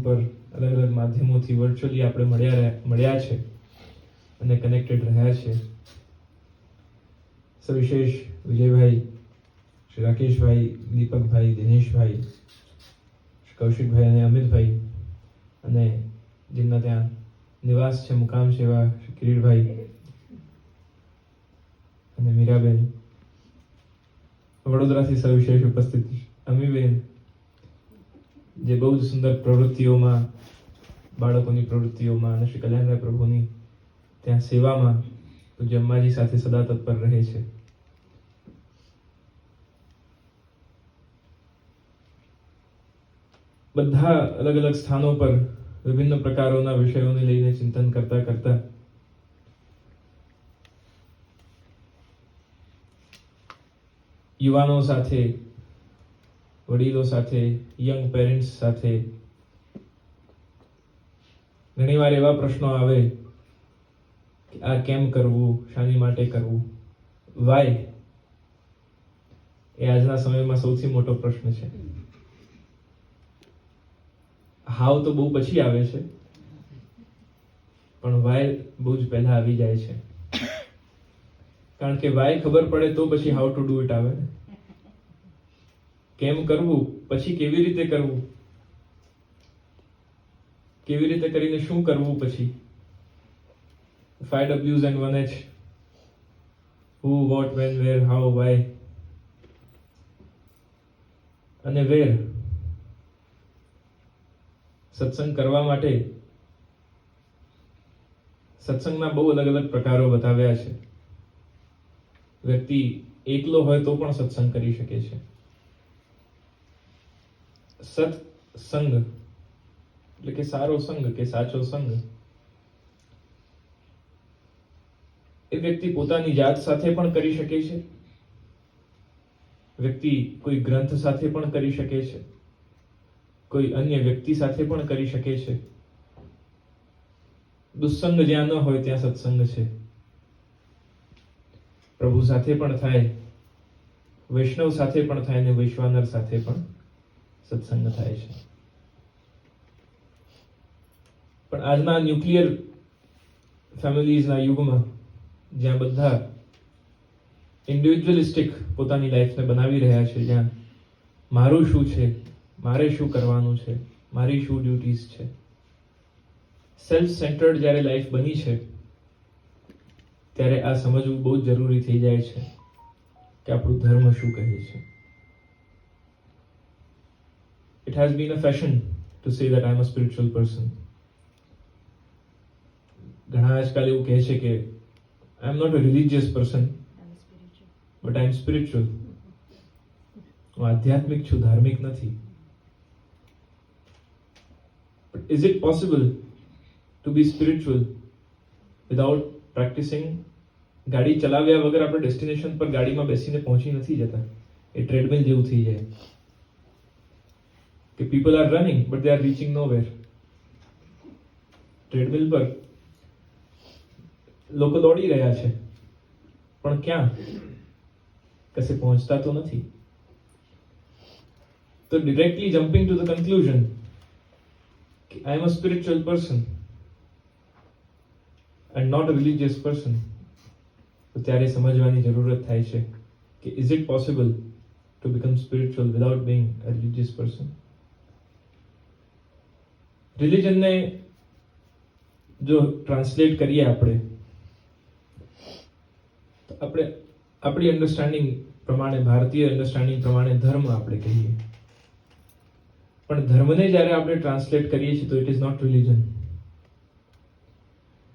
પર અલગ અલગ માધ્યમોથી વર્ચ્યુઅલી આપણે મળ્યા છે અને કનેક્ટેડ રહ્યા છે. સવિશેષ વિજયભાઈ, શ્રી રાકેશભાઈ, દીપકભાઈ, દિનેશભાઈ, શ્રી કૌશિકભાઈ અને અમિતભાઈ, અને જેમના ત્યાં નિવાસ છે, મુકામ છે, એવા શ્રી કિરીટભાઈ અને મીરાબેન, વડોદરાથી સવિશેષ ઉપસ્થિત અમીબેન, જે બહુ જ સુંદર પ્રવૃત્તિઓમાં, બાળકોની પ્રવૃત્તિઓમાં અને શ્રી કલ્યાણરાય પ્રભુની ત્યાં સેવામાં પૂજ્ય અંબાજી સાથે સદા તત્પર રહે છે. બધા અલગ અલગ સ્થાનો પર વિભિન્ન પ્રકારોના વિષયોને લઈને ચિંતન કરતા કરતા યુવાનો સાથે, વડીલો સાથે, યંગ પેરેન્ટ્સ સાથે ઘણીવાર એવા પ્રશ્નો આવે કે આ કેમ કરવું, શાની માટે કરવું, વાય એ આજના સમયમાં સૌથી મોટો પ્રશ્ન છે. હાવ તો બહુ પછી આવે છે, પણ વાય બહુ જ પહેલા આવી જાય છે. કારણ કે વાય ખબર પડે તો પછી હાઉ ટુ ડુ ઇટ આવે. કેમ કરવું, પછી કેવી રીતે કરવું, કેવી રીતે કરીને શું કરવું, પછી 5 Ws and 1 H, who, what, when, where, how, why અને where. સત્સંગ કરવા માટે સત્સંગના બહુ અલગ અલગ પ્રકારો બતાવ્યા છે. વ્યક્તિ એકલો હોય તો પણ સત્સંગ કરી શકે છે. સત્સંગ એટલે કે સારો સંગ કે સાચો સંગ એ વ્યક્તિ પોતાની જાત સાથે પણ કરી શકે છે, વ્યક્તિ કોઈ ગ્રંથ સાથે પણ કરી શકે છે, કોઈ અન્ય વ્યક્તિ સાથે પણ કરી શકે છે. દુસ્સંગ જ્યાં ન હોય ત્યાં સત્સંગ છે. પ્રભુ સાથે પણ થાય, વૈષ્ણવ સાથે પણ થાય અને વૈશ્વાનર સાથે પણ સત્સંગ થાય છે. પણ આજના ન્યુક્લિયર ફેમિલીઝના યુગમાં, જ્યાં બધા ઇન્ડિવિજ્યુઅલિસ્ટિક પોતાની લાઈફને બનાવી રહ્યા છે, જ્યાં મારું શું છે, મારે શું કરવાનું છે, મારી શું ડ્યુટીઝ છે, સેલ્ફ સેન્ટર્ડ જ્યારે લાઈફ બની છે, ત્યારે આ સમજવું બહુ જ જરૂરી થઈ જાય છે કે આપણું ધર્મ શું કહે છે. It has been a fashion to say that I am a spiritual person. ઘણા આજકાલ એવું કહે છે કે I am not a religious person, but I am spiritual. હું આધ્યાત્મિક છું, ધાર્મિક નથી. But is it possible to be spiritual without practicing? ગાડી ચલાવ્યા વગર આપણે ડેસ્ટિનેશન પર ગાડીમાં બેસીને પહોંચી નથી જતા. એ ટ્રેડમિલ જેવું થઈ જાય કે people are running but they are reaching nowhere. Treadmill પર લોકો દોડી રહ્યા છે, પણ ક્યાં? કશે પહોંચતા તો નથી. તો directly jumping to the conclusion કે I am a spiritual person and not a religious person, તો ત્યારે સમજવાની જરૂરત થાય છે કે is it possible to become spiritual without being a religious person? રિલિજનને જો ટ્રાન્સલેટ કરીએ આપણે આપણી અન્ડરસ્ટેન્ડિંગ પ્રમાણે, ભારતીય અન્ડરસ્ટેન્ડિંગ પ્રમાણે ધર્મ આપણે કહીએ. પણ ધર્મને જ્યારે આપણે ટ્રાન્સલેટ કરીએ છીએ તો it is not religion.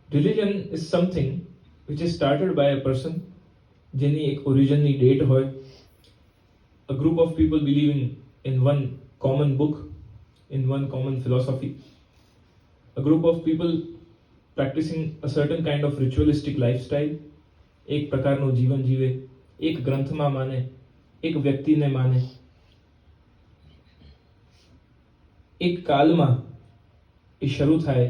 Religion is something which is started by a person, જેની એક ઓરિજિનની ડેટ હોય, a group of people believing in one common book, in one common philosophy, a group of people practicing a certain kind of ritualistic lifestyle, એક પ્રકારનું જીવન જીવે, એક ગ્રંથમાં માને, એક વ્યક્તિને માને, એક કાલમાં એ શરૂ થાય,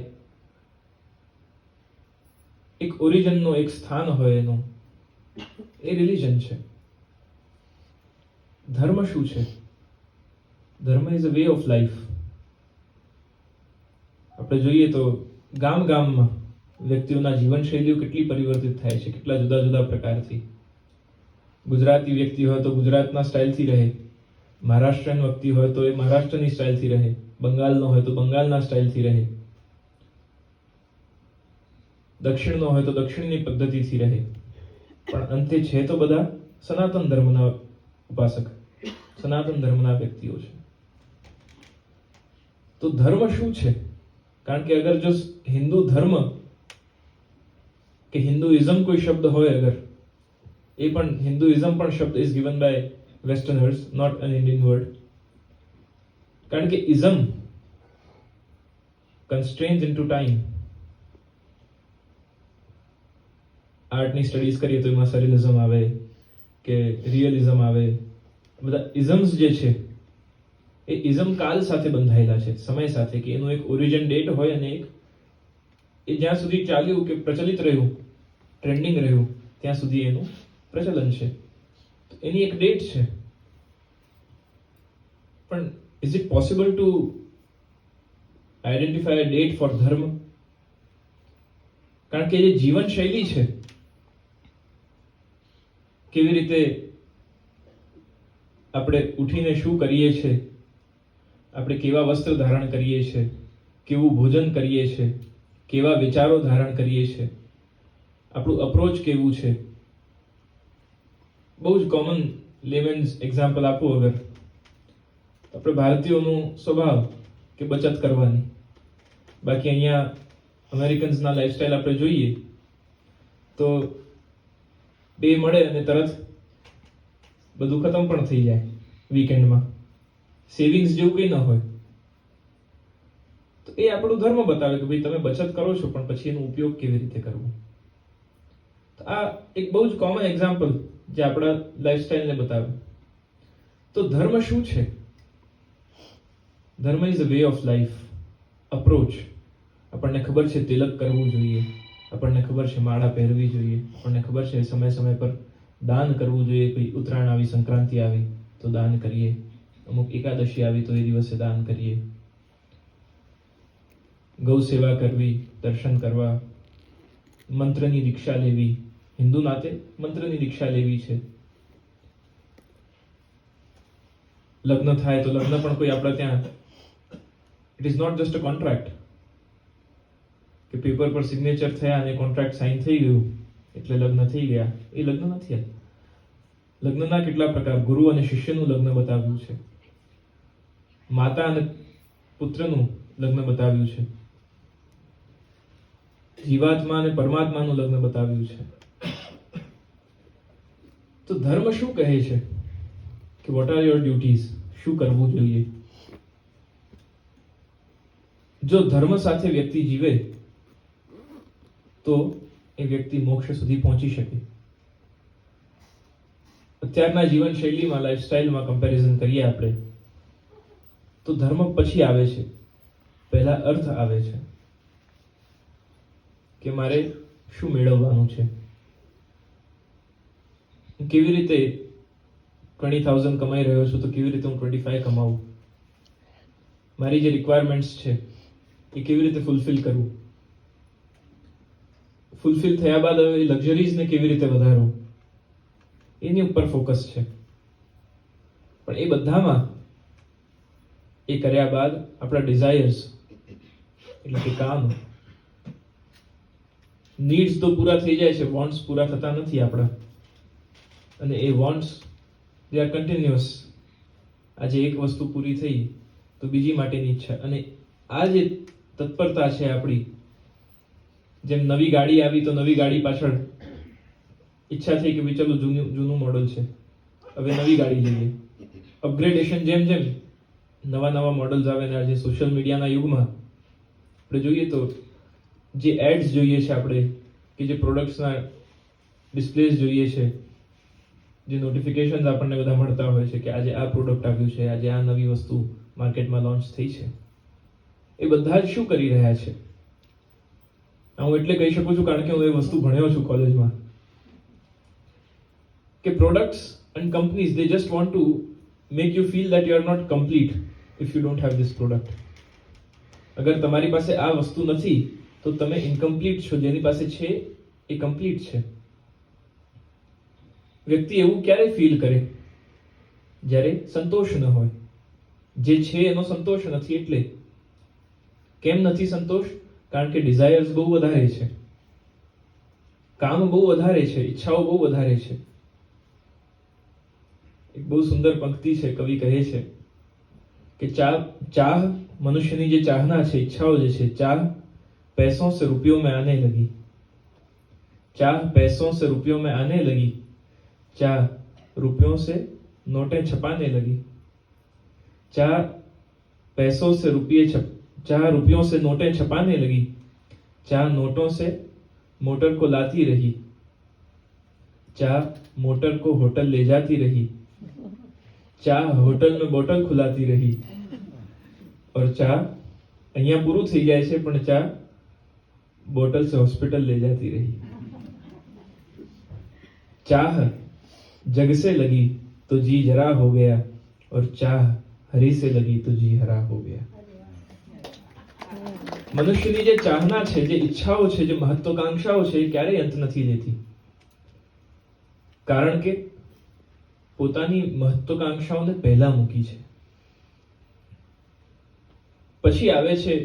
એક ઓરિજિનનો એક સ્થાન હોય એનું, એ રિલિજન છે. ધર્મ શું છે? ધર્મ is a way of life. આપણે જોઈએ તો ગામમાં વ્યક્તિઓના જીવનશૈલીઓ કેટલી પરિવર્તિત થાય છે, કેટલા જુદા જુદા પ્રકારથી. ગુજરાતી વ્યક્તિ હોય તો ગુજરાતના સ્ટાઇલથી રહે, મહારાષ્ટ્રન વ્યક્તિ હોય તો એ મહારાષ્ટ્રની સ્ટાઇલથી રહે, બંગાળનો હોય તો બંગાળના સ્ટાઇલથી રહે, દક્ષિણનો હોય તો દક્ષિણની પદ્ધતિથી રહે, પણ અંતે છે તો બધા સનાતન ધર્મના ઉપાસક, સનાતન ધર્મના વ્યક્તિઓ છે. તો ધર્મ શું છે? કારણ કે અગર જો હિન્દુ ધર્મ કે હિન્દુઇઝમ કોઈ શબ્દ હોય, અગર એ પણ હિન્દુઇઝમ પણ શબ્દ is given by westerners, not an Indian word. કારણ કે ઇઝમ કન્સ્ટ્રેન્સ ઇનટુ ટાઈમ. આર્ટની સ્ટડીઝ કરીએ તો એમાં સરિયલિઝમ આવે કે રિયલિઝમ આવે. બધા ઇઝમ્સ જે છે એ ઇઝમ કાલ સાથે બંધાયેલા છે, સમય સાથે, કે એનું એક ઓરિજિન ડેટ હોય અને એક એ જ્યાં સુધી ચાલ્યું કે પ્રચલિત રહ્યું, ટ્રેન્ડિંગ રહ્યું, ત્યાં સુધી એનું પ્રચલન છે. એની એક ડેટ છે. પણ is it possible to identify a date four ધર્મ? કારણ કે જે જીવન શૈલી છે, કેવી રીતે આપણે ઉઠીને શું કરીએ છીએ, આપણે કેવા વસ્ત્ર ધારણ કરીએ છીએ, કેવું ભોજન કરીએ છીએ, કેવા વિચારો ધારણ કરીએ છીએ, આપણું અપ્રોચ કેવું છે. બહુ જ કોમન લેમેન્સ એક્ઝામ્પલ આપું, અગર આપણે ભારતીયોનું સ્વભાવ કે બચત કરવાની, બાકી અહીંયા અમેરિકન્સના લાઈફસ્ટાઈલ આપણે જોઈએ તો બે મળે અને તરત બધું ખતમ પણ થઈ જાય વીકેન્ડમાં. સેવિંગ્સ જેવું કંઈ ન હોય. તો એ આપણો ધર્મ બતાવે કે ભાઈ તમે બચત કરો છો, પણ પછી એનો ઉપયોગ કેવી રીતે કરવો. તો આ એક બહુ જ કોમન એક્ઝામ્પલ જે આપણા લાઈફસ્ટાઈલને બતાવે. તો ધર્મ શું છે? ધર્મ is a way of life, approach. આપણને ખબર છે તિલક કરવું જોઈએ, આપણને ખબર છે માળા પહેરવી જોઈએ, આપણને ખબર છે સમય પર દાન કરવું જોઈએ. કોઈ ઉત્તરાયણ આવી, સંક્રાંતિ આવી તો દાન કરીએ, અમુક એકાદશી આવી તો એ દિવસે દાન કરીએ, ગૌ સેવા કરવી, દર્શન કરવા, મંત્રની દીક્ષા લેવી. હિન્દુ નાતે મંત્રની દીક્ષા લેવી છે. લગ્ન થાય તો લગ્ન પણ કોઈ આપણા ત્યાં, it is not just a contract કે પેપર પર સિગ્નેચર થયા અને કોન્ટ્રાક્ટ સાઇન થઈ ગયું એટલે લગ્ન થઈ ગયા. એ લગ્ન નથી. લગ્નના કેટલા પ્રકાર. ગુરુ અને શિષ્યનું લગ્ન બતાવ્યું છે, માતા અને પુત્રનું લગ્ન બતાવ્યું છે, જીવાત્મા અને પરમાત્માનું લગ્ન બતાવ્યું છે. તો ધર્મ શું કહે છે કે વોટ આર યોર ડ્યુટીઝ, શું કરવું જોઈએ. જો ધર્મ સાથે વ્યક્તિ જીવે તો એ વ્યક્તિ મોક્ષ સુધી પહોંચી શકે. અત્યારના જીવન શૈલીમાં, લાઈફસ્ટાઈલમાં કમ્પેરિઝન કરીએ આપણે તો ધર્મ પછી આવે છે, પહેલા અર્થ આવે છે કે મારે શું મેળવવાનું છે, હું કેવી રીતે 20,000 કમાઈ રહ્યો છું તો કેવી રીતે હું 25 કમાવું, મારી જે રિક્વાયરમેન્ટ્સ છે એ કેવી રીતે ફૂલફિલ કરવું, ફૂલફિલ થયા બાદ હવે લક્ઝરીઝને કેવી રીતે વધારવું, એની ઉપર ફોકસ છે. પણ એ બધામાં એ કર્યા બાદ આપણા ડિઝાયર્સ એટલે કે કામ, નીડ્સ તો પૂરા થઈ જાય છે, વોન્ટ્સ પૂરા થતા નથી આપણા. અને એ વોન્ટ્સ દે આર કન્ટિન્યુઅસ. આજે એક વસ્તુ પૂરી થઈ તો બીજી માટેની ઈચ્છા. અને આ જે તત્પરતા છે આપણી, જેમ નવી ગાડી આવી તો નવી ગાડી પાછળ ઈચ્છા થઈ કે ભાઈ ચલો જૂનું મોડલ છે, હવે નવી ગાડી લઈએ. અપગ્રેડેશન જેમ જેમ નવા મોડલ્સ આવે ને આજે સોશિયલ મીડિયાના યુગમાં આપણે જોઈએ તો જે એડ્સ જોઈએ છે આપણે, કે જે પ્રોડક્ટ્સના ડિસ્પ્લેસ જોઈએ છે, જે નોટિફિકેશન્સ આપણને બધા મળતા હોય છે કે આજે આ પ્રોડક્ટ આવ્યું છે, આજે આ નવી વસ્તુ માર્કેટમાં લોન્ચ થઈ છે, એ બધા જ શું કરી રહ્યા છે. હું એટલે કહી શકું છું કારણ કે હું એ વસ્તુ ભણ્યો છું કોલેજમાં, કે products and companies they just want to make you feel that you are not complete if you don't have this product. અગર તમારી પાસે આ વસ્તુ નથી તો તમે ઇનકમ્પ્લીટ છો. જેની પાસે છે એ કમ્પ્લીટ છે. વ્યક્તિ એવું ક્યારે ફીલ કરે? જ્યારે સંતોષ ન હોય. જે છે એનો સંતોષ નથી. એટલે કેમ નથી સંતોષ? કારણ કે ડિઝાયર્સ બહુ વધારે છે, કામ બહુ વધારે છે, ઈચ્છાઓ બહુ વધારે છે. એક બહુ સુંદર પંક્તિ છે. કવિ કહે છે કે ચાહ મનુષ્યની જે ચાહના છે, ઈચ્છાઓ જે છે, ચાહ पैसों से रुपयों में आने लगी, चाह पैसों से रुपयों में आने लगी, चाह रुपयों से नोटें छपाने लगी, चाह पैसों से चाह रुपयों से नोटें छपाने लगी, चाह नोटों से मोटर को लाती रही, चाह मोटर को होटल ले जाती रही, चाह होटल में बोतल खुलाती रही, और चाह અહીંયા પૂરું થઈ જાય છે, પણ ચા बोतल से हॉस्पिटल ले जाती रही. चाह जग से लगी तो जी जरा हो गया, और चाह हरी से लगी तो जी हरा हो गया. મનુષ્યની જે ચાહના છે, જે ઈચ્છાઓ છે, જે મહત્વાકાંક્ષાઓ છે, એ ક્યારેય અંત નથી લેતી. કારણ કે પોતાની મહત્વાકાંક્ષાઓને પહેલા મૂકી છે. પછી આવે છે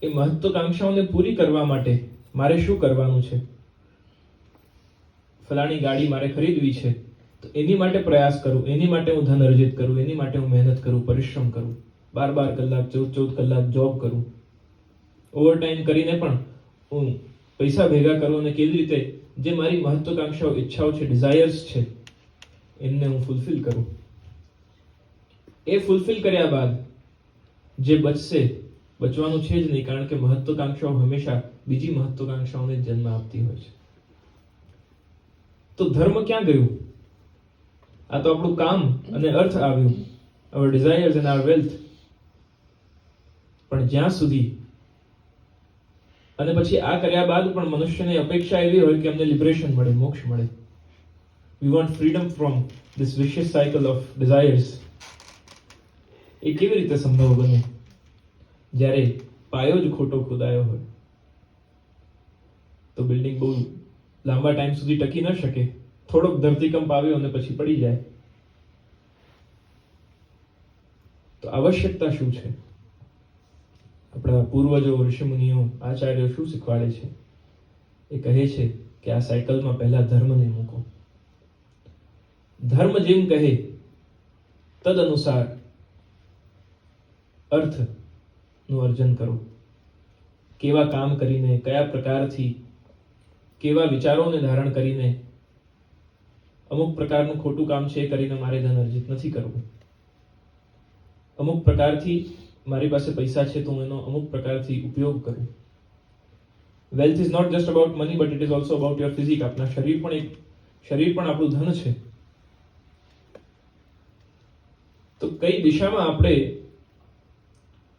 એ મહત્વાકાંક્ષાઓને પૂરી કરવા માટે મારે શું કરવાનું છે. ફલાણી ગાડી મારે ખરીદવી છે, તો એની માટે પ્રયાસ કરું, એની માટે હું ધન અર્જિત કરું, એની માટે હું મહેનત કરું, પરિશ્રમ કરું, 12 કલાક 14 કલાક જોબ કરું, ઓવરટાઈમ કરીને પણ હું પૈસા ભેગા કરું અને કેવી રીતે જે મારી મહત્વાકાંક્ષાઓ, ઈચ્છાઓ છે, ડિઝાયર્સ છે, એમને હું ફૂલફિલ કરું. એ ફૂલફિલ કર્યા બાદ જે બચશે, બચવાનું છે જ નહીં, કારણ કે મહત્વાકાંક્ષાઓ હંમેશા બીજી મહત્વાકાંક્ષાઓને જન્મ આપતી હોય છે. તો ધર્મ ક્યાં ગયું? આ તો આપણું કામ અને અર્થ આવ્યું, our desires and our wealth. પણ જ્યાં સુધી અને પછી આ કર્યા બાદ પણ મનુષ્યની અપેક્ષા એવી હોય કે અમને લિબરેશન મળે, મોક્ષ મળે. We want freedom from this vicious cycle of desires. એ કેવી રીતે સંભવ બને? જ્યારે પાયો જ ખોટો ખોદાયો હોય. તો બિલ્ડિંગ બહુ લાંબા ટાઈમ સુધી ટકી ન શકે. થોડોક ધરતીકંપ આવ્યો અને પછી પડી જાય. તો આવશ્યકતા શું છે? આપણા પૂર્વજો, ઋષિમુનિઓ, આચાર્યો શું શીખવાડે છે? એ કહે છે કે આ સાયકલમાં પહેલા ધર્મને મૂકો. ધર્મ જેમ કહે તદ અનુસાર અર્થનું અર્જન કરો. કેવા કામ કરીને, કયા પ્રકારથી, કેવા વિચારોને ધારણ કરીને, અમુક પ્રકારનું ખોટું કામ છે કરીને મારે ધન અર્જિત નથી કરવું. અમુક પ્રકારથી મારી પાસે પૈસા છે તો હું એનો અમુક પ્રકારથી ઉપયોગ કરું. Wealth is not just about money, but it is also about your physique. આપના શરીર પણ આપણું ધન છે. તો કઈ દિશામાં આપણે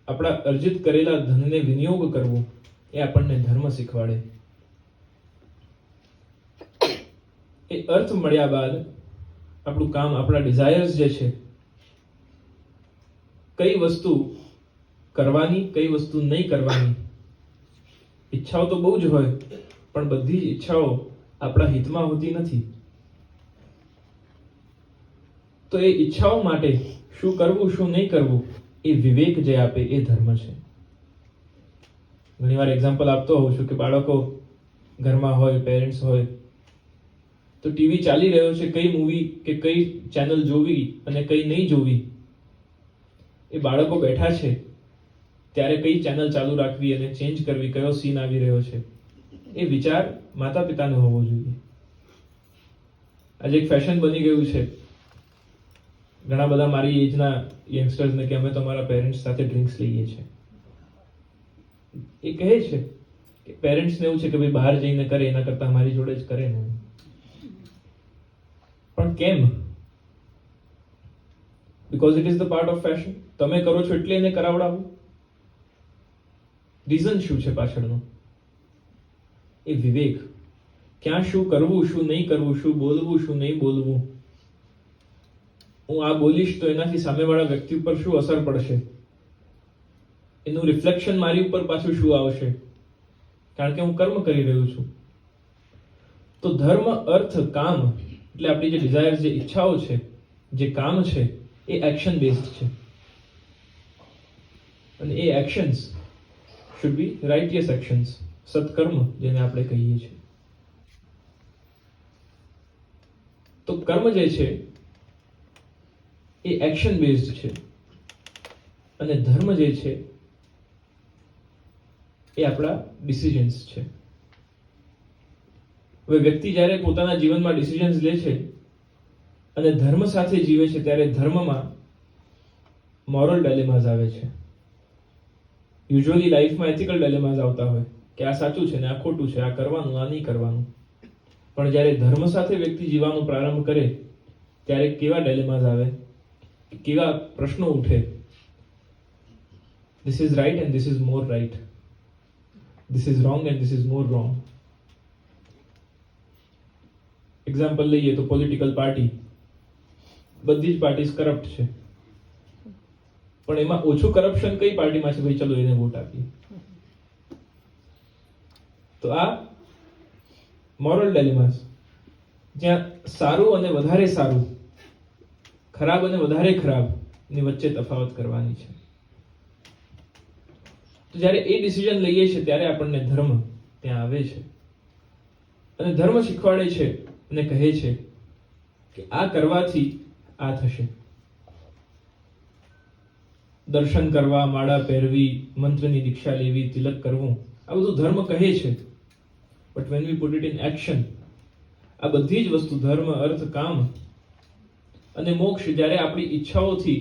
આપણા અર્જિત કરેલા ધનને વિનિયોગ કરવો, એ આપણને ધર્મ શીખવાડે. એ અર્થ મળ્યા બાદ આપણું કામ, આપણા ડિઝાયર્સ જે છે, કઈ વસ્તુ કરવાની, કઈ વસ્તુ નહીં કરવાની. ઈચ્છાઓ તો બહુ જ હોય, પણ બધી જ ઈચ્છાઓ આપણા હિતમાં હોતી નથી. તો એ ઈચ્છાઓ માટે શું કરવું, શું નહીં કરવું, એ વિવેક જે આપે એ ધર્મ છે. ઘણીવાર એક્ઝામ્પલ આપતો હોઉં છું કે બાળકો ઘરમાં હોય, પેરેન્ટ્સ હોય, તો ટીવી ચાલી રહ્યો છે, કઈ મૂવી કે કઈ ચેનલ જોવી અને કઈ નહીં જોવી, એ બાળકો બેઠા છે ત્યારે કઈ ચેનલ ચાલુ રાખવી અને ચેન્જ કરવી, કયો સીન આવી રહ્યો છે, એ વિચાર માતા પિતાને હોવો જોઈએ. આજે એક ફેશન બની ગયું છે ઘણા બધા મારી એજના યંગસ્ટર્સને કે અમે તમારા પેરેન્ટ્સ સાથે ડ્રિંક્સ લઈએ છીએ. એ કહે છે કે પેરેન્ટ્સને એવું છે કે ભાઈ બહાર જઈને કરે એના કરતા મારી જોડે જ કરે ને. પણ કેમ? Because it is the part of fashion. તમે કરો છો એટલે એને કરાવડાવું. રીઝન શું છે પાછળનો? એ વિવેક. ક્યાં શું કરવું, શું નહીં કરવું, શું બોલવું, શું નહીં બોલવું. હું આ બોલીશ તો એનાથી સામેવાળા વ્યક્તિ ઉપર શું અસર પડશે, એનું રિફ્લેક્શન મારી ઉપર પાછું શું આવશે? કારણ કે હું કર્મ કરી રહ્યો છું. તો ધર્મ, અર્થ, કામ એટલે આપણી જે ડિઝાયર, જે ઈચ્છાઓ છે, જે કામ છે, એ એક્શન બેઝડ છે. અને એ એક્શન્સ શુડ બી રાઇટિયસ એક્શન્સ, સત્કર્મ જેને આપણે કહીએ છીએ. તો કર્મ જે છે એ એક્શન બેઝડ છે અને ધર્મ જે છે એ આપણા ડિસિઝન્સ છે. હવે વ્યક્તિ જ્યારે પોતાના જીવનમાં ડિસિઝન્સ લે છે અને ધર્મ સાથે જીવે છે ત્યારે ધર્મમાં મોરલ ડાયલેમાસ આવે છે. યુઝ્યુઅલી લાઈફમાં એથિકલ ડાયલેમાસ આવતા હોય કે આ સાચું છે ને આ ખોટું છે, આ કરવાનું, આ નહીં કરવાનું. પણ જ્યારે ધર્મ સાથે વ્યક્તિ જીવવાનું પ્રારંભ કરે ત્યારે કેવા ડાયલેમાસ આવે, કેવા પ્રશ્નો ઉઠે? This is right and this is more right. This is wrong and this is more wrong. Example લઈએ તો પોલિટિકલ પાર્ટી, બધી જ પાર્ટીઝ કરપ્ટ છે, પણ એમાં ઓછું કરપ્શન કઈ પાર્ટીમાં છે? ભાઈ ચલો એને વોટ આપીએ. તો આ મોરલ ડાયલેમાસ, જ્યાં સારું અને વધારે સારું, ખરાબ અને વધારે ખરાબ ની વચ્ચે તફાવત કરવાની છે. તો જ્યારે એ ડિસિઝન લઈએ છીએ ત્યારે આપણને ધર્મ ત્યાં આવે છે અને ધર્મ શીખવાડે છે અને કહે છે કે આ કરવાથી આ થશે. દર્શન કરવા, માળા પહેરવી, મંત્રની દીક્ષા લેવી, તિલક કરવું, આ બધું ધર્મ કહે છે. But when we put it in action, આ બધી જ વસ્તુ ધર્મ, અર્થ, કામ અને મોક્ષ જ્યારે આપણી ઈચ્છાઓથી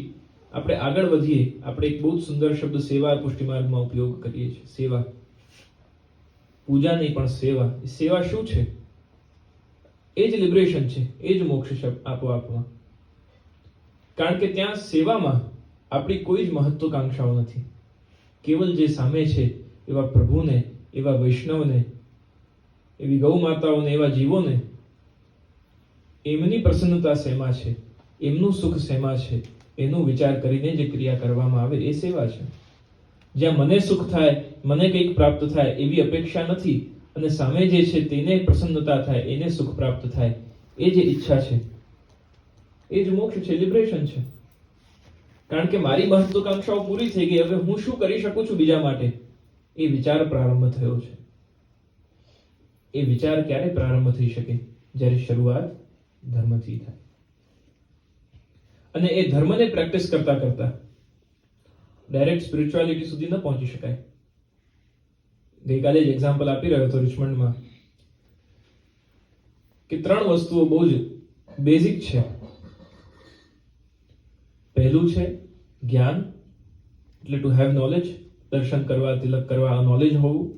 આપણે આગળ વધીએ, આપણે એક બહુ જ સુંદર શબ્દ સેવા પુષ્ટિમાર્ગમાં ઉપયોગ કરીએ છીએ. સેવા, પૂજા નહીં પણ સેવા. સેવા શું છે? એ જ લિબરેશન છે, એ જ મોક્ષ છે આપોઆપમાં. કારણ કે ત્યાં સેવામાં આપણી કોઈ જ મહત્વાકાંક્ષાઓ નથી. કેવલ જે સામે છે એવા પ્રભુને, એવા વૈષ્ણવને, એવી ગૌ માતાઓને, એવા જીવોને, એમની પ્રસન્નતા શેમાં છે, એમનું સુખ શેમાં છે, એનો વિચાર કરીને જે ક્રિયા કરવામાં આવે એ સેવા છે. જ્યાં મને સુખ થાય, મને કંઈક પ્રાપ્ત થાય એવી અપેક્ષા નથી અને સામે જે છે તેને પ્રસન્નતા થાય, એને સુખ પ્રાપ્ત થાય, એ જે ઈચ્છા છે એ જ મોક્ષ છે, લિબરેશન છે. કારણ કે મારી મહત્વાકાંક્ષાઓ પૂરી થઈ ગઈ, હવે હું શું કરી શકું છું બીજા માટે, એ વિચાર પ્રારંભ થયો છે. એ વિચાર ક્યારે પ્રારંભ થઈ શકે? જ્યારે શરૂઆત ધર્મથી થાય. અને એ ધર્મને પ્રેક્ટિસ કરતા કરતા ડાયરેક્ટ સ્પિરિચ્યુઆલિટી સુધી ન પહોંચી શકાય. ગઈકાલે જ એક્ઝામ્પલ આપી રહ્યો હતો રિચમન્ડમાં કે 3 વસ્તુઓ બહુ જ બેઝિક છે. પહેલું છે જ્ઞાન, એટલે ટુ હેવ નોલેજ, દર્શન કરવા, તિલક કરવા, આ નોલેજ હોવું.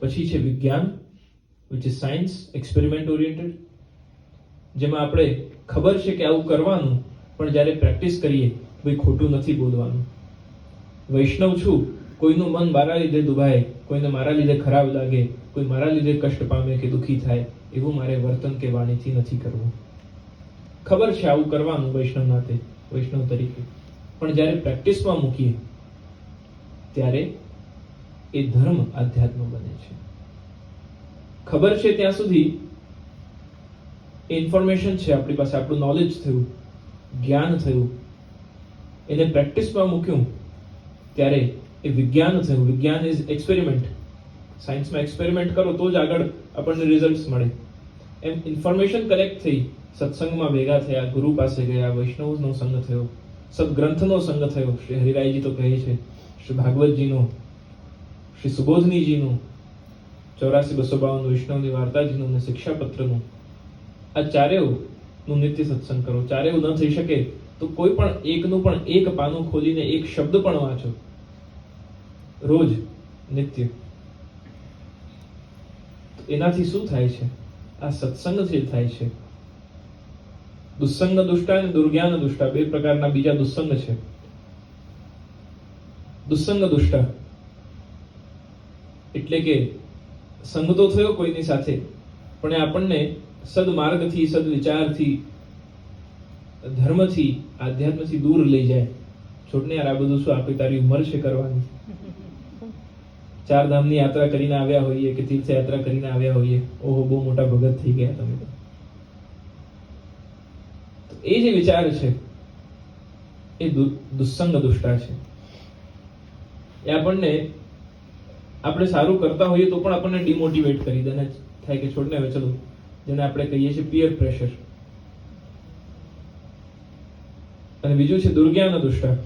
પછી છે વિજ્ઞાન, which is science, experiment oriented, જેમાં આપણે ખબર છે કે આવું કરવાનું, પણ જ્યારે પ્રેક્ટિસ કરીએ ભાઈ ખોટું નથી બોલવાનું. વૈષ્ણવ છું, કોઈનું મન મારા લીધે દુભાય, કોઈને મારા લીધે ખરાબ લાગે, કોઈ મારા લીધે કષ્ટ પામે કે દુઃખી થાય, એવું મારે વર્તન કે વાણીથી નથી કરવું. ખબર છે આવું કરવાનું વૈષ્ણવ નાતે, વૈષ્ણવ તરીકે, પણ જ્યારે પ્રેક્ટિસમાં મૂકીએ ત્યારે એ ધર્મ આધ્યાત્મ બને છે. ખબર છે ત્યાં સુધી ઇન્ફોર્મેશન છે આપણી પાસે, આપણું નોલેજ થયું, જ્ઞાન થયું. એને પ્રેક્ટિસમાં મૂક્યું ત્યારે એ વિજ્ઞાન થયું. વિજ્ઞાન ઇઝ એક્સપેરિમેન્ટ. સાયન્સમાં એક્સપેરિમેન્ટ કરો તો જ આગળ આપણને રિઝલ્ટ્સ મળે. એમ ઇન્ફોર્મેશન કલેક્ટ થઈ, સત્સંગમાં ભેગા થયા, ગુરુ પાસે ગયા, વૈષ્ણવનો સંગ થયો, સદગ્રંથનો સંગ થયો. શ્રી હરિરાયજી તો કહે છે, શ્રી ભાગવતજીનો, શ્રી સુબોધનીજીનું, 84-252 વૈષ્ણવની વાર્તાજીનું અને શિક્ષાપત્રનું, આ ચારેયનું નિત્ય સત્સંગ કરો. ચારેય ન થઈ શકે તો કોઈ પણ એકનું પણ એક પાનું ખોલીને એક શબ્દ પણ વાંચો રોજ, નિત્ય. એનાથી શું થાય છે? આ સત્સંગથી થાય છે. દુસ્સંગ દુષ્ટા અને દુર્જ્ઞાન દુષ્ટા, 2 પ્રકારના બીજા દુસ્સંગ છે. દુસ્સંગ દુષ્ટા એટલે કે સંગ તો થયો કોઈની સાથે, પણ એ આપણને સદમાર્ગથી, સદવિચારથી, ધર્મથી, આધ્યાત્મથી દૂર લઈ જાય. છોડને યાર, આ બધું શું, આપણી તારી ઉંમર છે કરવાની? 4 ધામની યાત્રા કરીને આવ્યા હોઈએ કે તીર્થ યાત્રા કરીને આવ્યા હોઈએ, ઓહો બહુ મોટા ભગત થઈ ગયા તમે તો. એ જે વિચાર છે એ દુસ્સંગ દુષ્ટા છે. એ આપણને, આપણે સારું કરતા હોઈએ તો પણ આપણને ડિમોટિવેટ કરી દે ને થાય કે છોડને હવે ચલો, જેને આપણે કહીએ છીએ પિયર પ્રેશર. અને બીજું છે દુર્જ્ઞાન દુષ્ટા.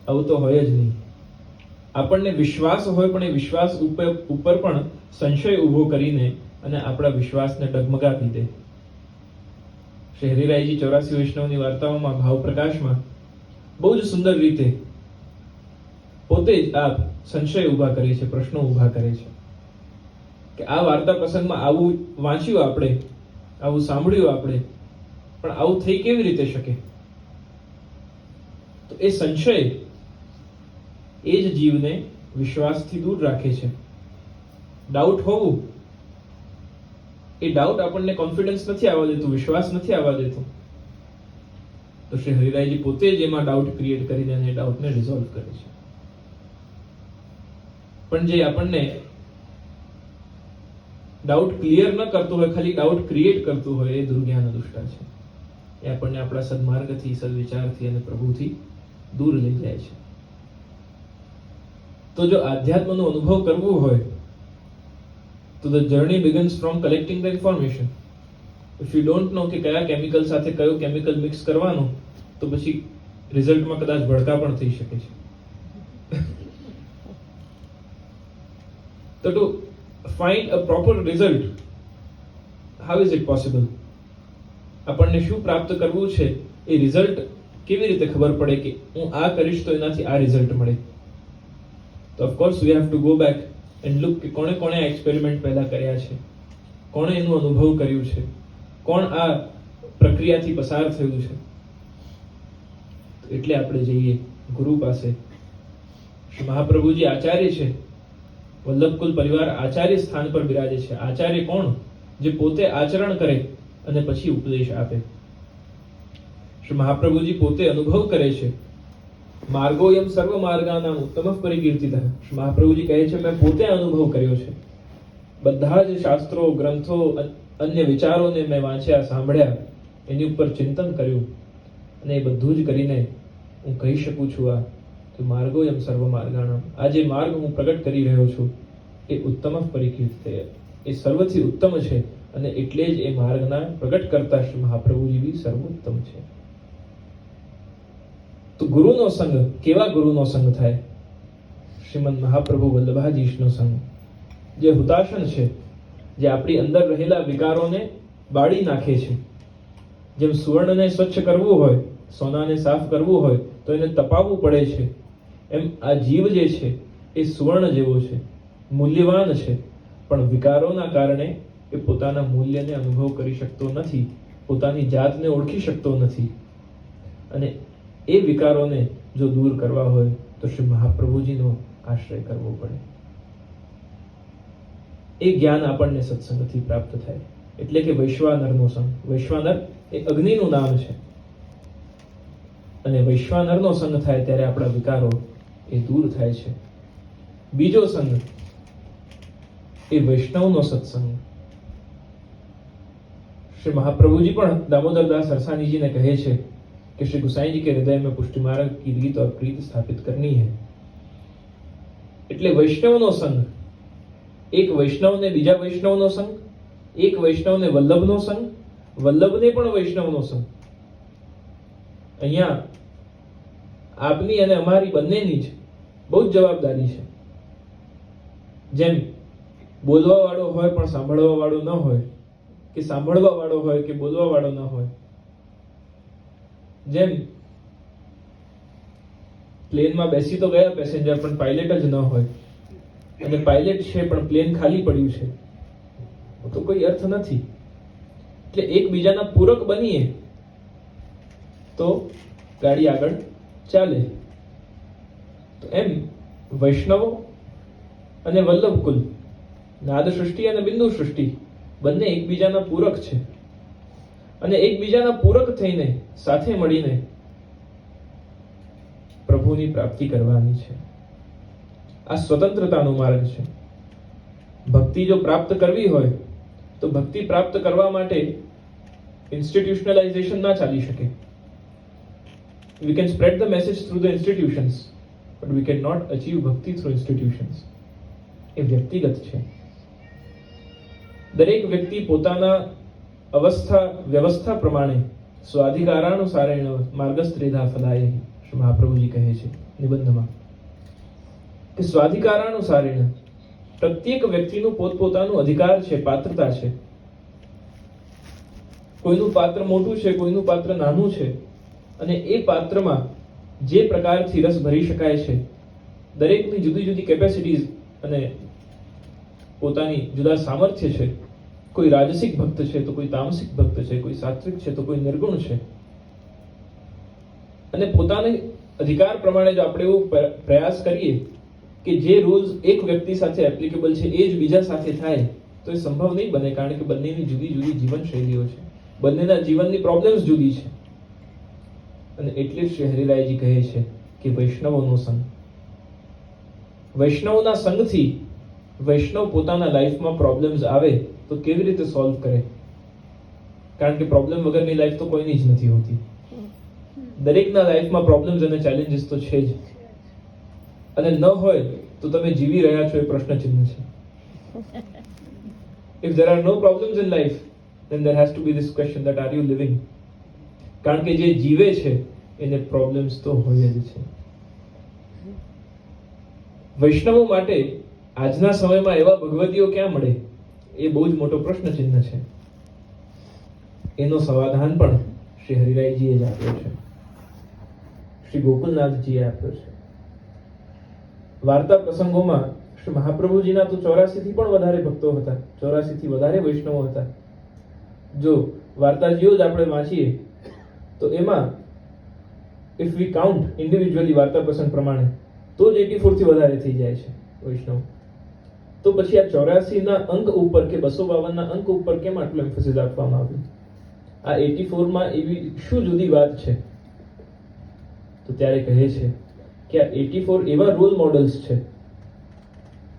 આવું તો હોય જ નહીં. આપણને વિશ્વાસ હોય પણ એ વિશ્વાસ ઉપર પણ સંશય ઉભો કરીને અને આપણા વિશ્વાસને ડગમગાવી દે. શ્રી હરિરાયજી 84 વૈષ્ણવની વાર્તાઓમાં ભાવ પ્રકાશમાં બહુ જ સુંદર રીતે પોતે જ આ સંશય ઉભા કરે છે, પ્રશ્નો ઉભા કરે છે કે આ વાર્તા પ્રસંગમાં આવું વાંચ્યું આપણે, આવું સાંભળ્યું આપણે, પણ આવું થઈ કેવી રીતે શકે? તો એ સંશય એ જ જીવને વિશ્વાસથી દૂર રાખે છે. ડાઉટ હોવું, એ ડાઉટ આપણને કોન્ફિડન્સ નથી આવવા દેતું, વિશ્વાસ નથી આવવા દેતું. તો શ્રી હરિરાયજી પોતે જ એમાં ડાઉટ ક્રિએટ કરીને એ ડાઉટને રિઝોલ્વ કરે છે. પણ જે આપણને ડાઉટ ક્લિયર ન કરતું હોય, ખાલી ડાઉટ ક્રિએટ કરતું હોય, એ દુર્જ્ઞાન દુષ્ટા છે. એ આપણને આપણા સદમાર્ગથી, સદવિચારથી અને પ્રભુથી દૂર લઈ જાય છે. તો જો આધ્યાત્મનો અનુભવ કરવો હોય તો the journey begins from collecting the information. If you don't know કે કયા કેમિકલ સાથે કયો કેમિકલ મિક્સ કરવાનો, તો પછી રિઝલ્ટમાં કદાચ ભડકા પણ થઈ શકે છે. તો to find a proper result, how is it possible? આપણને શું પ્રાપ્ત કરવું છે, એ રિઝલ્ટ કેવી રીતે ખબર પડે કે હું આ કરીશ તો એનાથી આ રિઝલ્ટ મળે? તો of course we have to go back and look કે કોણે કોણે આ એક્સપેરિમેન્ટ પહેલા કર્યા છે, કોણે એનું અનુભવ કર્યું છે, કોણ આ પ્રક્રિયાથી પસાર થયું છે. એટલે આપણે જઈએ ગુરુ પાસે. શ્રી મહાપ્રભુજી આચાર્ય છે, વલ્લભકુલ પરિવાર આચાર્ય સ્થાન પર બિરાજે છે. આચાર્ય કોણ? જે પોતે આચરણ કરે અને પછી ઉપદેશ આપે. શ્રી મહાપ્રભુજી પોતે અનુભવ કરે છે. માર્ગોયમ સર્વ માર્ગાનામ ઉત્તમઃ પરિકીર્તિતઃ. શ્રી મહાપ્રભુજી કહે છે મેં પોતે અનુભવ કર્યો છે. બધા જ શાસ્ત્રો, ગ્રંથો, અન્ય વિચારોને મેં વાંચ્યા, સાંભળ્યા, એની ઉપર ચિંતન કર્યું, અને એ બધું જ કરીને હું કહી શકું છું આ કે માર્ગોયમ સર્વ માર્ગાણામ, આ જે માર્ગ હું પ્રગટ કરી રહ્યો છું એ ઉત્તમઃ પરિકીર્તિતઃ, એ સર્વથી ઉત્તમ છે. અને એટલે જ એ માર્ગના પ્રગટ કરતા શ્રી મહાપ્રભુજી બી સર્વોત્તમ છે. તો ગુરુનો સંગ, કેવા ગુરુનો સંગ થાય? શ્રીમદ મહાપ્રભુ વલ્લભાધીશનો સંગ, જે હુતાશન છે, જે આપણી અંદર રહેલા વિકારોને બાળી નાખે છે. જેમ સુવર્ણને સ્વચ્છ કરવું હોય, સોનાને સાફ કરવું હોય તો એને તપાવવું પડે છે, એમ આ જીવ જે છે એ સુવર્ણ જેવો છે, મૂલ્યવાન છે, પણ વિકારોના કારણે એ પોતાના મૂલ્યને અનુભવ કરી શકતો નથી, પોતાની જાતને ઓળખી શકતો નથી. અને એ વિકારોને જો દૂર કરવા હોય તો શ્રી મહાપ્રભુજીનો આશ્રય કરવો પડે. એ જ્ઞાન આપણને સત્સંગથી પ્રાપ્ત થાય. એટલે કે વૈશ્વાનરનો સંગ. વૈશ્વાનર એ અગ્નિનું નામ છે, અને વૈશ્વાનરનો સંગ થાય ત્યારે આપણા વિકારો એ દૂર થાય છે. બીજો સંગ એ વૈષ્ણવનો સત્સંગ. श्री महाप्रभु जी પણ દામોદરદાસ સરસાનીજીને કહે છે કે श्री गुसाई जी के हृदय में पुष्टि मार्ग की रीत और प्रीत स्थापित करनी है. એટલે વૈષ્ણવનો સંગ, એક વૈષ્ણવને બીજા વૈષ્ણવનો સંગ, એક વૈષ્ણવને વલ્લભનો સંગ, વલ્લભને પણ વૈષ્ણવનો સંગ. અહીંયા આપની અને અમારી બંનેની જ બહુ જ જવાબદારી છે. જેમ બોલવા વાળો હોય પણ સાંભળવા વાળો ન હોય, કે સાંભળવા વાળો હોય કે બોલવા વાળો ન હોય, જેમ પ્લેનમાં બેસી તો ગયા પેસેન્જર પણ પાયલટ જ ન હોય, અને પાયલટ છે પણ પ્લેન ખાલી પડ્યું છે, તો કોઈ અર્થ નથી. એટલે એકબીજાના પૂરક બનીએ તો ગાડી આગળ ચાલે. તો એમ વૈષ્ણવો અને વલ્લભકુલ, નાદ સૃષ્ટિ અને બિંદુ સૃષ્ટિ બંને એકબીજાના પૂરક છે, અને એકબીજાના પૂરક થઈને સાથે મળીને પ્રભુની પ્રાપ્તિ કરવાની છે. આ સ્વતંત્રતાનો માર્ગ છે. ભક્તિ જો પ્રાપ્ત કરવી હોય તો ભક્તિ પ્રાપ્ત કરવા માટે ઇન્સ્ટિટ્યુશનલાઇઝેશન ના ચાલી શકે. We can spread the message through the institutions, but we cannot achieve bhakti through institutions. એ વ્યક્તિગત છે. દરેક વ્યક્તિ પોતાના વ્યવસ્થા પ્રમાણે સ્વાધિકારાનુસારેણ માર્ગસ્ત્રેધા ફલાય. શ્રી મહાપ્રભુજી કહે છે નિબંધમાં કે સ્વાધિકારાનુસારેણ પ્રત્યેક વ્યક્તિનું પોતપોતાનું અધિકાર છે, પાત્રતા છે. કોઈનું પાત્ર મોટું છે, કોઈનું પાત્ર નાનું છે, અને એ પાત્રમાં જે પ્રકારથી રસ ભરી શકાય છે, દરેકની જુદી જુદી કેપેસિટીઝ અને પોતાની જુદા સામર્થ્ય છે. કોઈ રાજસિક ભક્ત છે તો કોઈ તામસિક ભક્ત છે, કોઈ સાત્વિક છે તો કોઈ નિર્ગુણ છે. અને પોતાને અધિકાર પ્રમાણે જો આપણે એવો પ્રયાસ કરીએ કે જે રૂલ્સ એક વ્યક્તિ સાથે એપ્લિકેબલ છે એ જ બીજા સાથે થાય તો એ સંભવ નહીં બને, કારણ કે બંનેની જુદી જુદી જીવન શૈલીઓ છે, બંનેના જીવનની પ્રોબ્લેમ્સ જુદી છે. અને એટલે જ શ્રી હરિરાયજી કહે છે કે વૈષ્ણવોનો સંગ, વૈષ્ણવના સંગથી વૈષ્ણવ પોતાના લાઈફમાં પ્રોબ્લેમ્સ આવે તો કેવી રીતે સોલ્વ કરે? કારણ કે પ્રોબ્લેમ વગરની લાઈફ તો કોઈની જ નથી હોતી. દરેકના લાઈફમાં પ્રોબ્લેમ્સ અને ચેલેન્જીસ તો છે જ, અને ન હોય તો તમે જીવી રહ્યા છો એ પ્રશ્ન ચિહ્ન છે. If there are no problems in life, then there has to be this question that are you living? કારણ કે જે જીવે છે એને પ્રોબ્લેમ્સ તો હોય જ છે. વૈષ્ણવો માટે આજના સમયમાં એવા ભગવદીઓ ક્યાં મળે એ બહુ જ મોટો પ્રશ્ન ચિહ્ન છે. એનો સમાધાન પણ શ્રી હરિરાયજીએ જ આપ્યો છે, શ્રી ગોકુલનાથજીએ આપ્યો છે. વાર્તા પ્રસંગોમાં શ્રી મહાપ્રભુજીના તો 84 થી પણ વધારે ભક્તો હતા, 84 થી વધારે વૈષ્ણવો હતા. જો વાર્તાજીઓ જ આપણે વાંચીએ તો એમાં ઇફ વી કાઉન્ટ ઇન્ડિવિજ્યુઅલી વાર્તા પ્રસંગ પ્રમાણે તો જ 84 થી વધારે થઈ જાય છે વૈષ્ણવ. તો પછી આ 84 ના અંક ઉપર કે 252 ના અંક ઉપર કેમ આટલું એમ્ફેસિસ આપવામાં આવ્યું? આ 84 માં એવી શું જુદી વાત છે? તો ત્યારે કહે છે કે આ 84 એવા રોલ મોડલ્સ છે,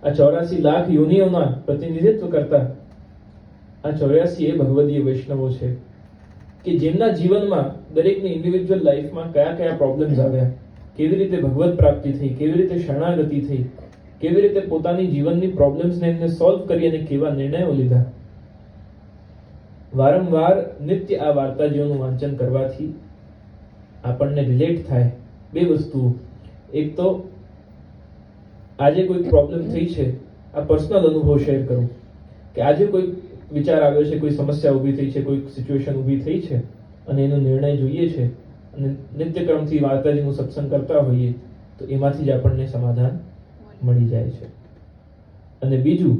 આ 84 લાખ યોનિઓના પ્રતિનિધિત્વ કરતા આ 84 એ ભગવદીય વૈષ્ણવો છે કે જેમના જીવનમાં દરેકની ઇન્ડિવિજ્યુઅલ લાઈફમાં કયા કયા પ્રોબ્લેમ્સ આવ્યા, કેવી રીતે ભગવત પ્રાપ્તિ થઈ, કેવી રીતે શરણાગતિ થઈ, કેવી રીતે પોતાની જીવનની પ્રોબ્લેમ્સને એમને સોલ્વ કરી અને કેવા નિર્ણયો લીધા. વારંવાર નિત્ય આ વાર્તાજીઓનું વાંચન કરવાથી આપણને રિલેટ થાય બે વસ્તુઓ. એક તો આજે કોઈ પ્રોબ્લેમ થઈ છે, આ પર્સનલ અનુભવ શેર કરું કે આજે કોઈ વિચાર આવ્યો છે, કોઈ સમસ્યા ઊભી થઈ છે, કોઈ સિચ્યુએશન ઊભી થઈ છે અને એનો નિર્ણય જોઈએ છે અને નિત્યક્રમથી વાર્તાજીનું સત્સંગ કરતા હોઈએ તો એમાંથી જ આપણને સમાધાન મળી જાય છે. અને બીજું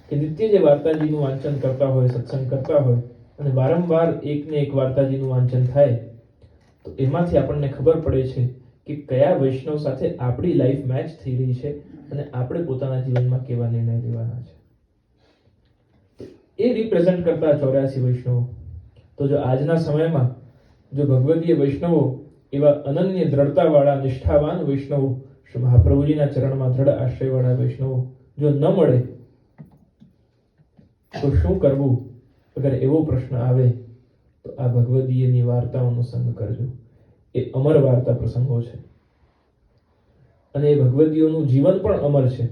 કે નિત્ય જે વાર્તાજીનું વાંચન કરતા હોય, સત્સંગ કરતા હોય અને વારંવાર એકને એક વાર્તાજીનું વાંચન થાય તો એમાંથી આપણને ખબર પડે છે કે કયા વૈષ્ણવ સાથે આપણી લાઈફ મેચ થઈ રહી છે અને આપણે પોતાના જીવનમાં કેવા નિર્ણય લેવાના છે. એ રિપ્રેઝન્ટ કરતા 84 વૈષ્ણવો. તો જો આજના સમયમાં જો ભગવદીય વૈષ્ણવો એવા અનન્ય દ્રઢતાવાળા નિષ્ઠાવાન વૈષ્ણવો, શ્રી મહાપ્રભુજીના ચરણમાં દ્રઢ આશ્રયવાળા વૈષ્ણવો જો ન મળે તો શું કરવું? અગર એવો પ્રશ્ન આવે તો આ ભગવદીયની વાર્તાઓનો સંગ કરજો. એ અમર વાર્તા પ્રસંગો છે અને એ ભગવદીઓનું જીવન પણ અમર છે.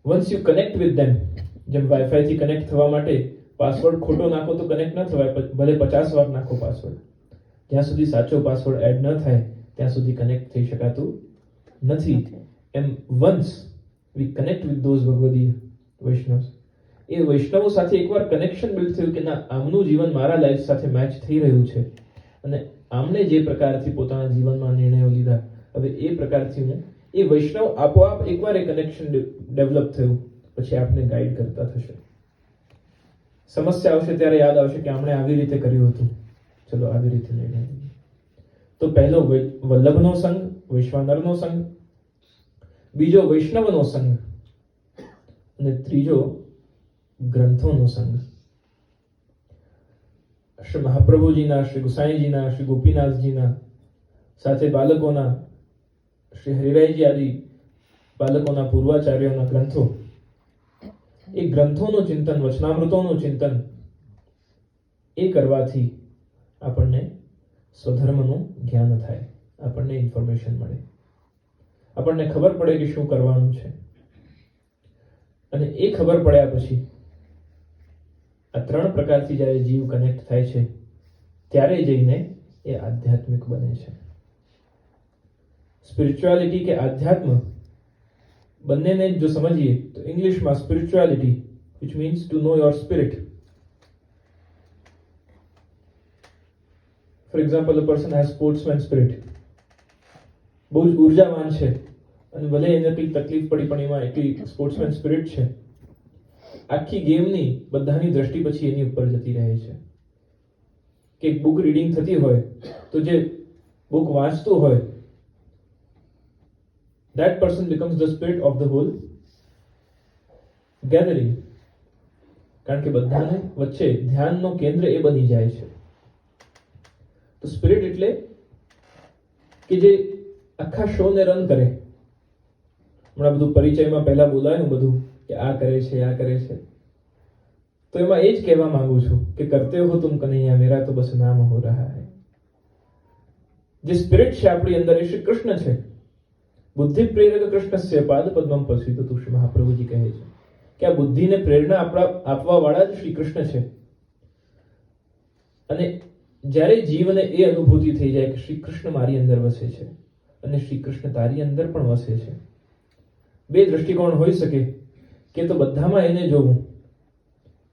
Once you connect with them, જેમ વાઈફાઈ થી કનેક્ટ થવા માટે પાસવર્ડ ખોટો નાખો તો કનેક્ટ ન થવાય, ભલે 50 વાર નાખો પાસવર્ડ, જ્યાં સુધી સાચો પાસવર્ડ એડ ન થાય ત્યાં સુધી કનેક્ટ થઈ શકાતું નથી. એમ once we connect with those ભગવદીય વૈષ્ણવ, એ વૈષ્ણવો સાથે એકવાર કનેક્શન બિલ્ડ થયું કે ના, આમનું જીવન મારા લાઈફ સાથે મેચ થઈ રહ્યું છે અને આમને જે પ્રકારથી પોતાના જીવનમાં નિર્ણયો લીધા, હવે એ પ્રકારથી હું એ વૈષ્ણવ આપોઆપ એકવાર એ કનેક્શન ડેવલપ થયું પછી આપને ગાઈડ કરતા થશે. સમસ્યા આવશે ત્યારે યાદ આવશે કે આમણે આવી રીતે કર્યું હતું, ચલો આવી રીતે નિર્ણય લઈએ. તો પહેલો વલ્લભનો સંગ, વૈશ્વાનરનો સંગ, બીજો વૈષ્ણવનો સંગ અને ત્રીજો ગ્રંથોનો સંગ. શ્રી મહાપ્રભુજીના, શ્રી ગુસાઈજીના, શ્રી ગોપીનાથજીના સાથે બાળકોના શ્રી હરિરાયજી આદિ બાલકોના પૂર્વાચાર્યોના ગ્રંથો, એ ગ્રંથોનું ચિંતન, વચનામૃતોનું ચિંતન એ કરવાથી આપણને સ્વધર્મનું જ્ઞાન થાય, આપણને ઇન્ફોર્મેશન મળે, આપણને ખબર પડે કે શું કરવાનું છે. અને એ ખબર પડ્યા પછી આ ત્રણ પ્રકારથી જ્યારે જીવ કનેક્ટ થાય છે ત્યારે જઈને એ આધ્યાત્મિક બને છે. સ્પિરિચ્યુઆલિટી કે આધ્યાત્મ બંનેને જો સમજીએ તો ઇંગ્લિશમાં spirituality, which means to know your spirit. For example, a person has sportsman spirit. બહુ જ ઉર્જાવાન છે અને ભલે એને કંઈક તકલીફ પડી પણ એમાં એટલી સ્પોર્ટ્સમેન સ્પિરિટ છે, આખી ગેમની બધાની દ્રષ્ટિ પછી એની ઉપર જતી રહે છે. કે એક બુક રીડિંગ થતી હોય તો જે બુક વાંચતું હોય, that person becomes the spirit of the whole gathering. કારણ કે બધાને વચ્ચે ધ્યાનનો કેન્દ્ર એ બની જાય છે. તો સ્પિરિટ એટલે કે જે આખા શોને રન કરે. હમણાં બધું પરિચયમાં પહેલા બોલાયું બધું કે આ કરે છે, આ કરે છે, તો એમાં એ જ કહેવા માંગુ છું કે કરતે હો તુમ કનૈયા, મેરા તો બસ નામ હો રહા હૈ. જે સ્પિરિટ છે આપણી અંદર એ શ્રી કૃષ્ણ છે. બુદ્ધિ પ્રેરક કૃષ્ણસ્ય પાદ પદ્મમ પશ્યિત તુષ્ય, મહાપ્રભુજી કહે છે કે આ બુદ્ધિને પ્રેરણા આપવા વાળા જ શ્રી કૃષ્ણ છે. અને જ્યારે જીવને એ અનુભૂતિ થઈ જાય કે શ્રી કૃષ્ણ મારી અંદર વસે છે અને શ્રી કૃષ્ણ તારી અંદર પણ વસે છે, બે દ્રષ્ટિકોણ હોઈ શકે કે તો બધામાં એને જોવું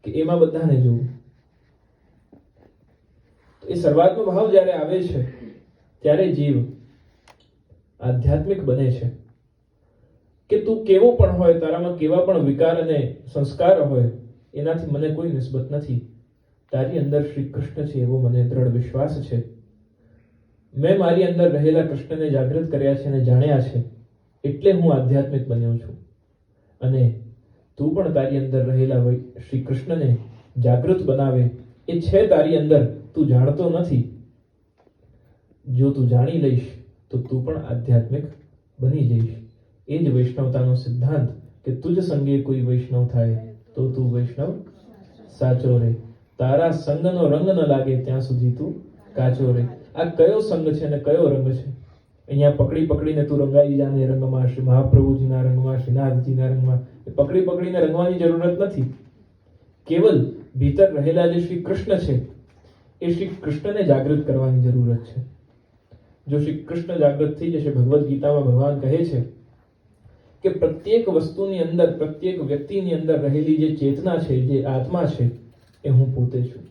કે એમાં બધાને જોવું. એ સર્વાત્મ ભાવ જ્યારે આવે છે ત્યારે જીવ આધ્યાત્મિક બને છે. કે તું કેવો પણ હોય, તારામાં કેવા પણ વિકાર અને સંસ્કાર હોય, એનાથી મને કોઈ નિસ્બત નથી. તારી અંદર શ્રી કૃષ્ણ છે એવો મને દ્રઢ વિશ્વાસ છે. મેં મારી અંદર રહેલા કૃષ્ણને જાગૃત કર્યા છે અને જાણ્યા છે, એટલે હું આધ્યાત્મિક બન્યો છું. અને તું પણ તારી અંદર રહેલા શ્રી કૃષ્ણને જાગૃત બનાવે એ છે તારી અંદર, તું જાણતો નથી. જો તું જાણી લઈશ તો તું પણ આધ્યાત્મિક બની જઈશ. એ જ વૈષ્ણવતાનો સિદ્ધાંત કે તુજ સંગે કોઈ વૈષ્ણવ થાય તો તું વૈષ્ણવ સાચો રે. તારા સંગનો રંગ ન લાગે ત્યાં સુધી તું કાચો રે. આ કયો સંગ છે અને કયો રંગ છે? અહીંયા પકડી પકડીને તું રંગાઈ જાને રંગમાં, શ્રી મહાપ્રભુજીના રંગમાં, શ્રીનાથજીના રંગમાં. પકડી પકડીને રંગવાની જરૂરત નથી. કેવલ ભીતર રહેલા જે શ્રી કૃષ્ણ છે એ શ્રી કૃષ્ણને જાગૃત કરવાની જરૂરત છે. જો શ્રી કૃષ્ણ જાગૃત થઈ જશે, ભગવદ્ ગીતામાં ભગવાન કહે છે કે પ્રત્યેક વસ્તુની અંદર, પ્રત્યેક વ્યક્તિની અંદર રહેલી જે ચેતના છે, જે આત્મા છે, એ હું પોતે છું.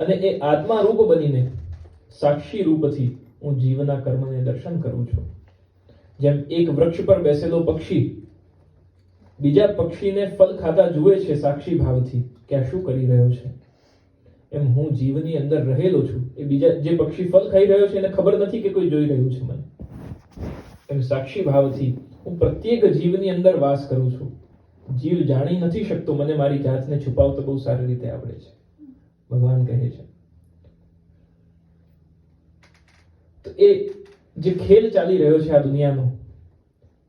અને એ આત્મા રૂપ બનીને સાક્ષી રૂપથી હું જીવના કર્મને દર્શન કરું છું. જેમ એક વૃક્ષ પર બેસેલો પક્ષી બીજા પક્ષીને ફળ ખાતા જુએ છે સાક્ષી ભાવથી કે આ શું કરી રહ્યો છે, એમ હું જીવની અંદર રહેલો છું. એ બીજા જે પક્ષી ફળ ખાઈ રહ્યો છે એને ખબર નથી કે કોઈ જોઈ રહ્યું છે મને. એમ સાક્ષી ભાવથી હું પ્રત્યેક જીવની અંદર વાસ કરું છું. જીવ જાણી નથી શકતો, મને મારી જાતને છુપાવતો બહુ સારી રીતે આવડે છે, ભગવાન કહે છે. તો એ જે ખેલ ચાલી રહ્યો છે આ દુનિયાનો,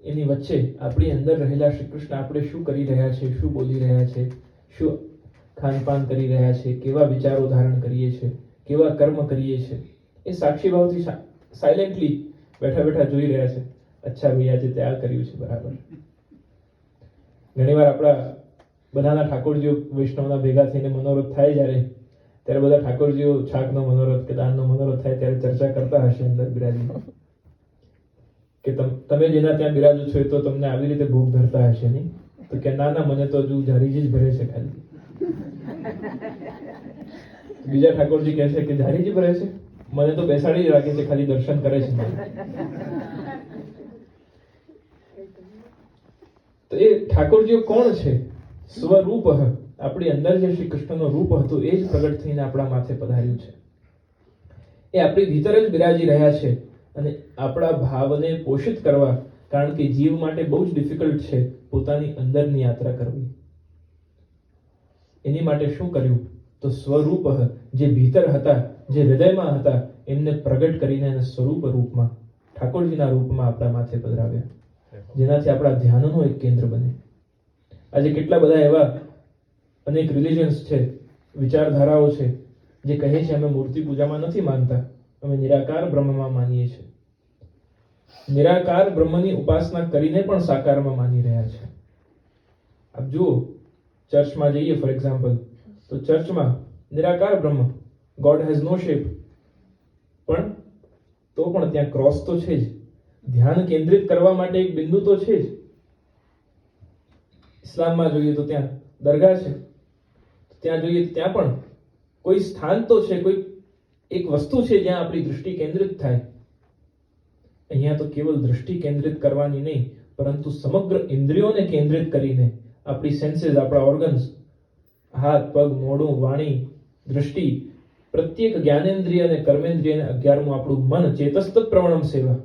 એની વચ્ચે આપણી અંદર રહેલા શ્રી કૃષ્ણ આપણે શું કરી રહ્યા છે, શું બોલી રહ્યા છે, શું ખાનપાન કરી રહ્યા છે, કેવા વિચારો ધારણ કરીએ છીએ, કેવા કર્મ કરીએ છીએ, એ સાક્ષી ભાવથી સાયલેન્ટલી બેઠા બેઠા જોઈ રહ્યા છે. અચ્છા ભાઈ આજે તે આ કર્યું છે, બરાબર. ઘણી વાર આપણા બધાના ઠાકોરજીઓ વૈષ્ણવના ભેગા થઈને મનોરથ થાય જ્યારે, ત્યારે બધા ઠાકોરજીઓ છાકનો મનોરથ કે દાનનો મનોરથ થાય ત્યારે ચર્ચા કરતા હશે અંદર બિરાજી કે તમે જેના ત્યાં બિરાજો છો એ તો તમને આવી રીતે ભૂખ ધરતા હશે નહીં? તો કે ના ના, મને તો હજુ જારીજી જ ભરે છે ખાલી. બીજા ઠાકોરજી કહે છે કે જારીજી ભરે છે, મને તો બેસાડી જ રાખે છે, ખાલી દર્શન કરે છે. તો એ ઠાકોરજીઓ કોણ છે? સ્વરૂપ. આપણી અંદર જે શ્રી કૃષ્ણનો રૂપ હતું એ જ પ્રગટ થઈને આપણા માથે પધાર્યું છે. એ આપણી ભીતર જ બિરાજી રહ્યા છે. અને આપણા ભાવને પોષિત કરવા, કારણ કે જીવ માટે બહુ જ ડિફિકલ્ટ છે પોતાની અંદરની યાત્રા કરવી. એની માટે શું કર્યું? તો સ્વરૂપ, જે ભીતર હતા, જે હૃદયમાં હતા, એમને પ્રગટ કરીને એને સ્વરૂપ રૂપમાં ઠાકોરજીના રૂપમાં આપણા માથે પધરાવ્યા, જેનાથી આપણા ધ્યાનનું એક કેન્દ્ર બને. આજે કેટલા બધા એવા અનેક રિલિજન્સ છે, વિચારધારાઓ છે, જે કહે છે અમે મૂર્તિ પૂજામાં નથી માનતા, અમે નિરાકાર બ્રહ્મમાં માનીએ છીએ. નિરાકાર બ્રહ્મની ઉપાસના કરીને પણ સાકારમાં માની રહ્યા છે. આપ જુઓ, ચર્ચમાં જઈએ ફોર એક્ઝામ્પલ, તો ચર્ચમાં નિરાકાર બ્રહ્મ, ગોડ હેઝ નો શેપ, પણ તો પણ ત્યાં ક્રોસ તો છે જ, ધ્યાન કેન્દ્રિત કરવા માટે એક બિંદુ તો છે જ. ઇસ્લામમાં જોઈએ તો ત્યાં દરગાહ છે, ત્યાં જોઈએ ત્યાં પણ કોઈ સ્થાન તો છે, કોઈ એક વસ્તુ છે જ્યાં આપણી દૃષ્ટિ કેન્દ્રિત થાય. અહીંયા તો કેવલ દૃષ્ટિ કેન્દ્રિત કરવાની નહીં, પરંતુ સમગ્ર ઇન્દ્રિયોને કેન્દ્રિત કરીને આપણી સેન્સીસ, આપણા ઓર્ગન્સ, હાથ, પગ, મોઢું, વાણી, દૃષ્ટિ, પ્રત્યેક જ્ઞાનેન્દ્રિય અને કર્મેન્દ્રિય અને 11મું આપણું મન, ચેતસ્ત પ્રવણમ સેવા,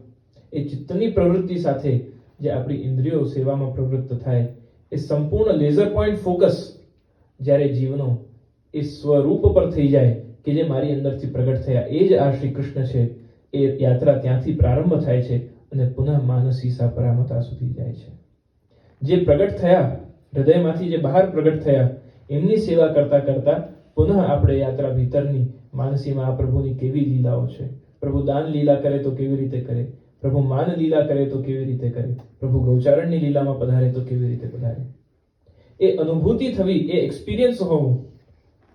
એ ચિત્તની પ્રવૃત્તિ સાથે જે આપણી ઇન્દ્રિયો સેવામાં પ્રવૃત્ત થાય, એ સંપૂર્ણ લેઝર પોઈન્ટ ફોકસ જ્યારે જીવનો એ સ્વરૂપ પર થઈ જાય કે જે મારી અંદરથી પ્રગટ થયા, એ જ આ શ્રી કૃષ્ણ છે. એ યાત્રા ત્યાંથી પ્રારંભ થાય છે અને પુનઃ માનસી સાપરામતા સુધી જાય છે. જે પ્રગટ થયા, હૃદયમાંથી જે બહાર પ્રગટ થયા, એમની સેવા કરતા કરતા પુનઃ આપણે યાત્રા ભીતરની માનસીમાં આ પ્રભુની કેવી લીલાઓ છે. પ્રભુ દાન લીલા કરે તો કેવી રીતે કરે, પ્રભુ માન લીલા કરે તો કેવી રીતે કરે, પ્રભુ ગૌચારણની લીલામાં પધારે તો કેવી રીતે પધારે. એ અનુભૂતિ થવી, એ એક્સપિરિયન્સ હોવું,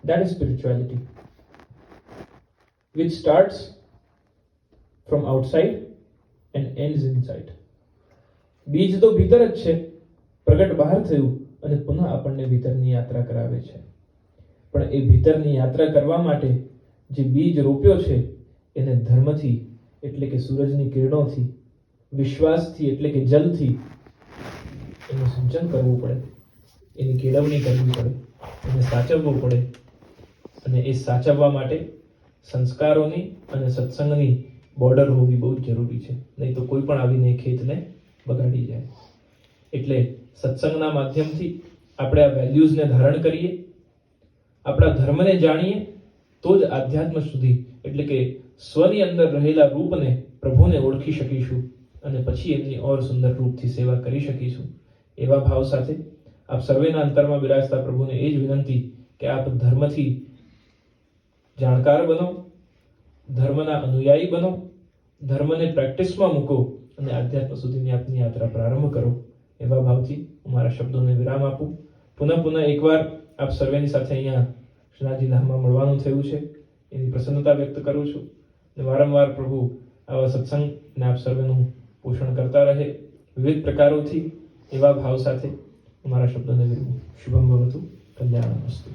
that is spirituality, which starts from outside and ends inside. બીજ તો ભીતર જ છે, પ્રગટ બહાર થયું અને પુનઃ આપણને ભીતરની યાત્રા કરાવે છે. પણ એ ભીતરની યાત્રા કરવા માટે જે બીજ રોપ્યો છે એને ધર્મથી એટલે કે સૂરજની કિરણોથી, વિશ્વાસથી એટલે કે જલથી એનું સિંચન કરવું પડે, એની કેળવણી કરવી પડે, એને સાચવવું પડે. અને એ સાચવવા માટે સંસ્કારોની અને સત્સંગની બોર્ડર હોવી બહુ જ જરૂરી છે, નહીં તો કોઈ પણ આવીને ખેતને બગાડી જાય. એટલે સત્સંગના માધ્યમથી આપણે આ વેલ્યુઝને ધારણ કરીએ, આપણા ધર્મને જાણીએ, તો જ આધ્યાત્મ સુધી એટલે કે સ્વની અંદર રહેલા રૂપને, પ્રભુને ઓળખી શકીશું અને પછી એમની ઓર સુંદર રૂપથી સેવા કરી શકીશું. એવા ભાવ સાથે આપ સર્વેના અંતરમાં બિરાજતા પ્રભુને એ જ વિનંતી કે આપ ધર્મથી જાણકાર બનો, ધર્મના અનુયાયી બનો, ધર્મને પ્રેક્ટિસમાં મૂકો અને આધ્યાત્મ સુધીની આપની યાત્રા પ્રારંભ કરો. એવા ભાવથી હું મારા શબ્દોને વિરામ આપું. પુનઃ એકવાર આપ સર્વેની સાથે અહીંયા શ્રીનાથજી ધામમાં મળવાનું થયું છે, એની પ્રસન્નતા વ્યક્ત કરું છું. અને વારંવાર પ્રભુ આવા સત્સંગને આપ સર્વેનું પોષણ કરતા રહે વિવિધ પ્રકારોથી. એવા ભાવ સાથે હું મારા શબ્દોને વિરામ. શુભમ ભવતુ, કલ્યાણમસ્તુ.